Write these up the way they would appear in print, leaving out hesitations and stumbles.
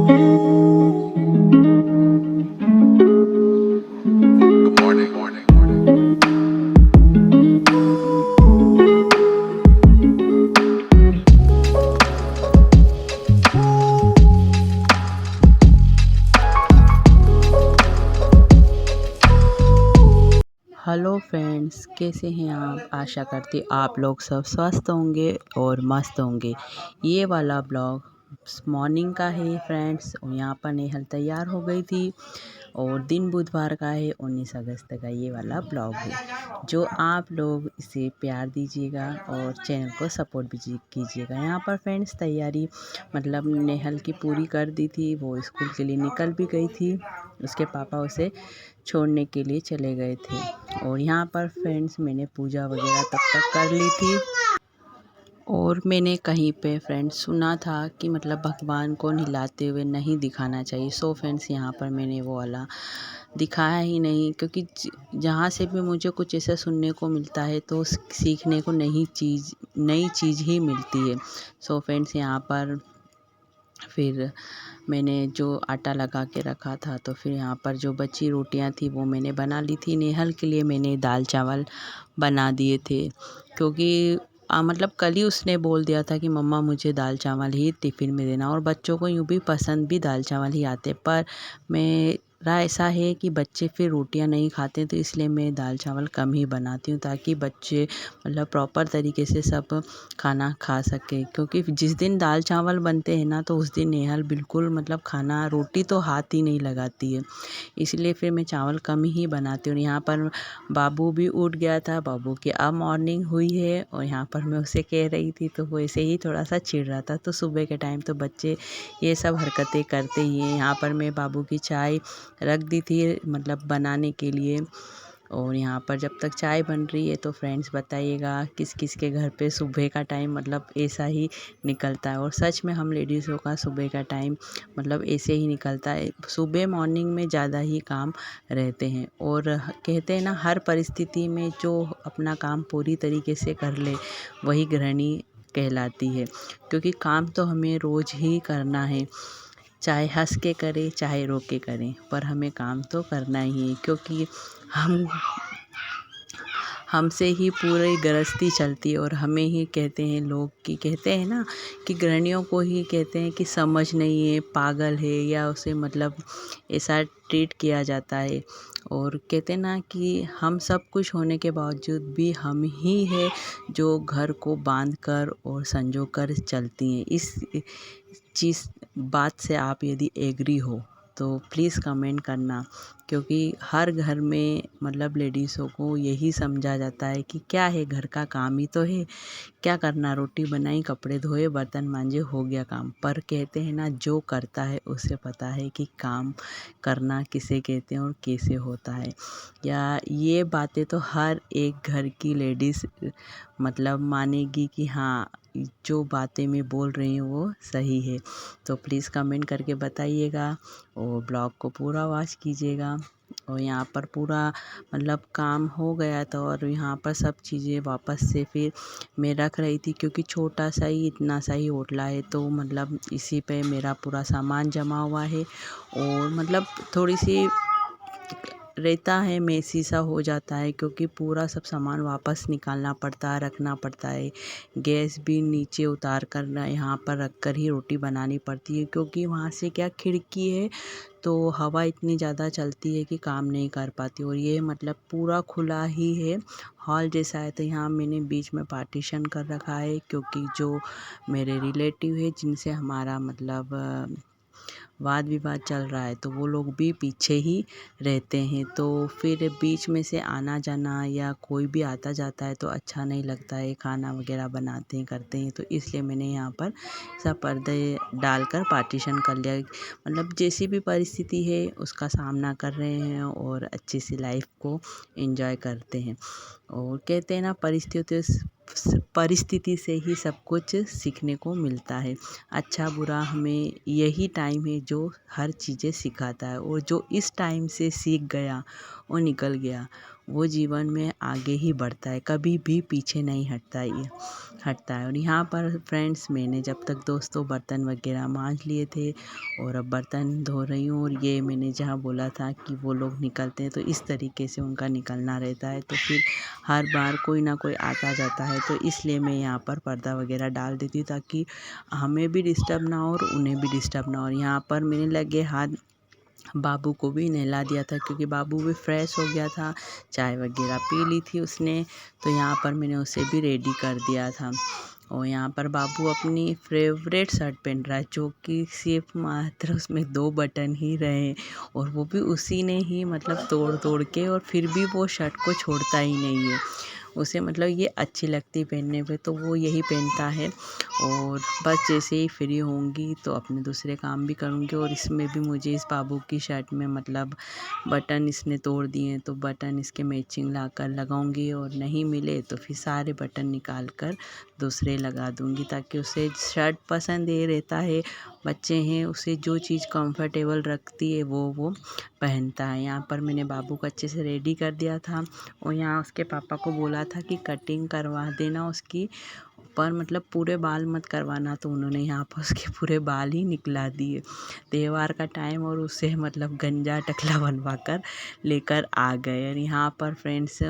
Hello friends, कैसे हैं आप। आशा करती आप लोग सब स्वस्थ होंगे और मस्त होंगे। ये वाला ब्लॉग मॉर्निंग का है फ्रेंड्स। और यहाँ पर नेहल तैयार हो गई थी और दिन बुधवार का है, 19 अगस्त का ये वाला ब्लॉग है। जो आप लोग इसे प्यार दीजिएगा और चैनल को सपोर्ट भी कीजिएगा। यहाँ पर फ्रेंड्स तैयारी मतलब नेहल की पूरी कर दी थी। वो स्कूल के लिए निकल भी गई थी, उसके पापा उसे छोड़ने के लिए चले गए थे। और यहाँ पर फ्रेंड्स मैंने पूजा वगैरह तब तक कर ली थी। और मैंने कहीं पे फ्रेंड्स सुना था कि मतलब भगवान को नहलाते हुए नहीं दिखाना चाहिए। सो फ्रेंड्स यहाँ पर मैंने वो वाला दिखाया ही नहीं, क्योंकि जहाँ से भी मुझे कुछ ऐसा सुनने को मिलता है तो सीखने को नई चीज़ ही मिलती है। सो फ्रेंड्स यहाँ पर फिर मैंने जो आटा लगा के रखा था, तो फिर यहाँ पर जो बची रोटियां थी वो मैंने बना ली थी। नेहल के लिए मैंने दाल चावल बना दिए थे, क्योंकि मतलब कल ही उसने बोल दिया था कि मम्मा मुझे दाल चावल ही टिफ़िन में देना। और बच्चों को यूँ भी पसंद भी दाल चावल ही आते, पर मेरा ऐसा है कि बच्चे फिर रोटियां नहीं खाते, तो इसलिए मैं दाल चावल कम ही बनाती हूँ, ताकि बच्चे मतलब प्रॉपर तरीके से सब खाना खा सके। क्योंकि जिस दिन दाल चावल बनते हैं ना, तो उस दिन नेहल बिल्कुल मतलब खाना रोटी तो हाथ ही नहीं लगाती है। इसलिए फिर मैं चावल कम ही बनाती हूँ। यहाँ पर बाबू भी उठ गया था, बाबू की अब मॉर्निंग हुई है। और यहाँ पर मैं उसे कह रही थी तो वो ऐसे ही थोड़ा सा चिढ़ रहा था। तो सुबह के टाइम तो बच्चे ये सब हरकतें करते ही हैं। यहाँ पर मैं बाबू की चाय रख दी थी मतलब बनाने के लिए। और यहाँ पर जब तक चाय बन रही है तो फ्रेंड्स बताइएगा किस किस के घर पे सुबह का टाइम मतलब ऐसा ही निकलता है। और सच में हम लेडीज़ों का सुबह का टाइम मतलब ऐसे ही निकलता है। सुबह मॉर्निंग में ज़्यादा ही काम रहते हैं। और कहते हैं ना, हर परिस्थिति में जो अपना काम पूरी तरीके से कर ले वही गृहिणी कहलाती है। क्योंकि काम तो हमें रोज़ ही करना है, चाहे हंस के करें चाहे रो के करें, पर हमें काम तो करना ही है। क्योंकि हमसे ही पूरी गृहस्थी चलती है। और हमें ही कहते हैं लोग कि कहते हैं ना कि गृहिणियों को ही कहते हैं कि समझ नहीं है, पागल है, या उसे मतलब ऐसा ट्रीट किया जाता है। और कहते हैं ना कि हम सब कुछ होने के बावजूद भी हम ही है जो घर को बांध कर और संजो कर चलती हैं। इस चीज़ बात से आप यदि एग्री हो तो प्लीज़ कमेंट करना। क्योंकि हर घर में मतलब लेडीज़ों को यही समझा जाता है कि क्या है, घर का काम ही तो है, क्या करना, रोटी बनाई, कपड़े धोए, बर्तन मांजे, हो गया काम। पर कहते हैं ना, जो करता है उसे पता है कि काम करना किसे कहते हैं और कैसे होता है। या ये बातें तो हर एक घर की लेडीज़ मतलब मानेगी कि हाँ, जो बातें मैं बोल रही हूँ वो सही है। तो प्लीज़ कमेंट करके बताइएगा और ब्लॉग को पूरा वॉच कीजिएगा। और यहाँ पर पूरा मतलब काम हो गया था। और यहाँ पर सब चीज़ें वापस से फिर मैं रख रही थी, क्योंकि छोटा सा ही इतना सा ही होटला है, तो मतलब इसी पे मेरा पूरा सामान जमा हुआ है। और मतलब थोड़ी सी रहता है, मेसी सा हो जाता है, क्योंकि पूरा सब सामान वापस निकालना पड़ता है, रखना पड़ता है। गैस भी नीचे उतार कर यहाँ पर रख कर ही रोटी बनानी पड़ती है, क्योंकि वहाँ से क्या खिड़की है तो हवा इतनी ज़्यादा चलती है कि काम नहीं कर पाती। और ये मतलब पूरा खुला ही है, हॉल जैसा है। तो यहाँ मैंने बीच में पार्टीशन कर रखा है, क्योंकि जो मेरे रिलेटिव है जिनसे हमारा मतलब वाद विवाद चल रहा है, तो वो लोग भी पीछे ही रहते हैं। तो फिर बीच में से आना जाना या कोई भी आता जाता है तो अच्छा नहीं लगता है, खाना वगैरह बनाते हैं करते हैं। तो इसलिए मैंने यहाँ पर सब पर्दे डालकर पार्टीशन कर लिया। मतलब जैसी भी परिस्थिति है उसका सामना कर रहे हैं और अच्छी सी लाइफ को एंजॉय करते हैं। और कहते हैं ना, परिस्थिति से ही सब कुछ सीखने को मिलता है। अच्छा बुरा हमें यही टाइम है जो हर चीज़ें सिखाता है। और जो इस टाइम से सीख गया वो निकल गया, वो जीवन में आगे ही बढ़ता है, कभी भी पीछे नहीं हटता है। और यहाँ पर फ्रेंड्स मैंने जब तक दोस्तों बर्तन वगैरह मांज लिए थे और अब बर्तन धो रही हूँ। और ये मैंने जहाँ बोला था कि वो लोग निकलते हैं तो इस तरीके से उनका निकलना रहता है, तो फिर हर बार कोई ना कोई आता जाता है, तो इसलिए मैं यहाँ पर पर्दा वगैरह डाल देती हूँ ताकि हमें भी डिस्टर्ब ना हो और उन्हें भी डिस्टर्ब ना हो। और यहाँ पर मैंने लगे हाथ बाबू को भी नहला दिया था क्योंकि बाबू भी फ्रेश हो गया था, चाय वगैरह पी ली थी उसने, तो यहाँ पर मैंने उसे भी रेडी कर दिया था। और यहाँ पर बाबू अपनी फेवरेट शर्ट पहन रहा है जो कि सिर्फ मात्र उसमें 2 बटन ही रहे, और वो भी उसी ने ही मतलब तोड़ तोड़ के, और फिर भी वो शर्ट को छोड़ता ही नहीं है। उसे मतलब ये अच्छी लगती पहनने पे तो वो यही पहनता है। और बस जैसे ही फ्री होंगी तो अपने दूसरे काम भी करूँगी। और इसमें भी मुझे इस बाबू की शर्ट में मतलब बटन इसने तोड़ दिए, तो बटन इसके मैचिंग लाकर लगाऊंगी, और नहीं मिले तो फिर सारे बटन निकाल कर दूसरे लगा दूंगी, ताकि उसे शर्ट पसंद ये रहता है, बच्चे हैं उसे जो चीज़ कंफर्टेबल रखती है वो पहनता है। यहाँ पर मैंने बाबू को अच्छे से रेडी कर दिया था, और यहाँ उसके पापा को बोला था कि कटिंग करवा देना उसकी, पर मतलब पूरे बाल मत करवाना, तो उन्होंने यहाँ पर उसके पूरे बाल ही निकला दिए त्योहार का टाइम, और उसे मतलब गंजा टकला बनवा कर लेकर आ गए। और यहाँ पर फ्रेंड्स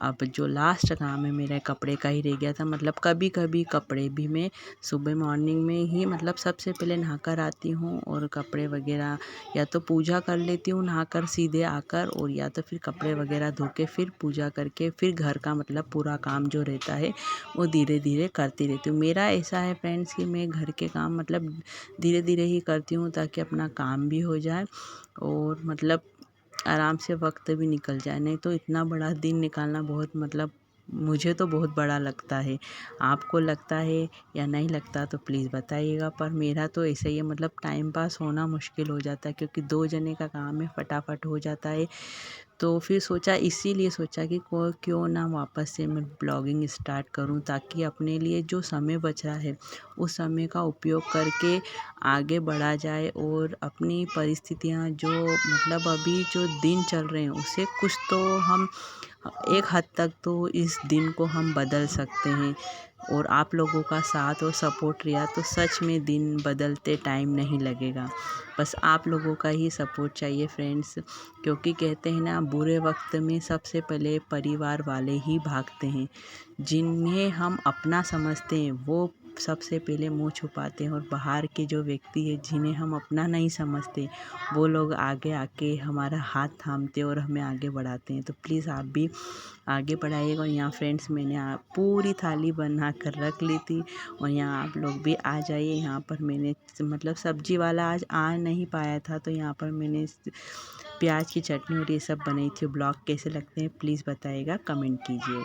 अब जो लास्ट काम है मेरा कपड़े का ही रह गया था। मतलब कभी कभी कपड़े भी मैं सुबह मॉर्निंग में ही मतलब सबसे पहले नहाकर आती हूँ, और कपड़े वगैरह या तो पूजा कर लेती हूँ नहाकर सीधे आकर, और या तो फिर कपड़े वगैरह धो के फिर पूजा करके फिर घर का मतलब पूरा काम जो रहता है वो धीरे धीरे करती रहती हूँ। मेरा ऐसा है फ्रेंड्स कि मैं घर के काम मतलब धीरे धीरे ही करती हूँ, ताकि अपना काम भी हो जाए और मतलब आराम से वक्त भी निकल जाए। नहीं तो इतना बड़ा दिन निकालना बहुत मतलब मुझे तो बहुत बड़ा लगता है। आपको लगता है या नहीं लगता तो प्लीज़ बताइएगा, पर मेरा तो ऐसा ही है, मतलब टाइम पास होना मुश्किल हो जाता है क्योंकि 2 जने का काम है, फटाफट हो जाता है। तो फिर सोचा, इसीलिए सोचा कि को क्यों ना वापस से मैं ब्लॉगिंग स्टार्ट करूं, ताकि अपने लिए जो समय बच रहा है उस समय का उपयोग करके आगे बढ़ा जाए, और अपनी परिस्थितियां जो मतलब अभी जो दिन चल रहे हैं उससे कुछ तो हम एक हद तक तो इस दिन को हम बदल सकते हैं। और आप लोगों का साथ और सपोर्ट रहा तो सच में दिन बदलते टाइम नहीं लगेगा। बस आप लोगों का ही सपोर्ट चाहिए फ्रेंड्स, क्योंकि कहते हैं ना, बुरे वक्त में सबसे पहले परिवार वाले ही भागते हैं। जिन्हें हम अपना समझते हैं वो सबसे पहले मुंह छुपाते हैं, और बाहर के जो व्यक्ति है जिन्हें हम अपना नहीं समझते वो लोग आगे आके हमारा हाथ थामते और हमें आगे बढ़ाते हैं। तो प्लीज़ आप भी आगे बढ़ाइएगा। और यहाँ फ्रेंड्स मैंने पूरी थाली बना कर रख ली थी, और यहाँ आप लोग भी आ जाइए। यहाँ पर मैंने मतलब सब्जी वाला आज आ नहीं पाया था, तो यहाँ पर मैंने प्याज की चटनी और ये सब बनाई थी। ब्लॉग कैसे लगते हैं प्लीज़ बताइएगा, कमेंट कीजिए।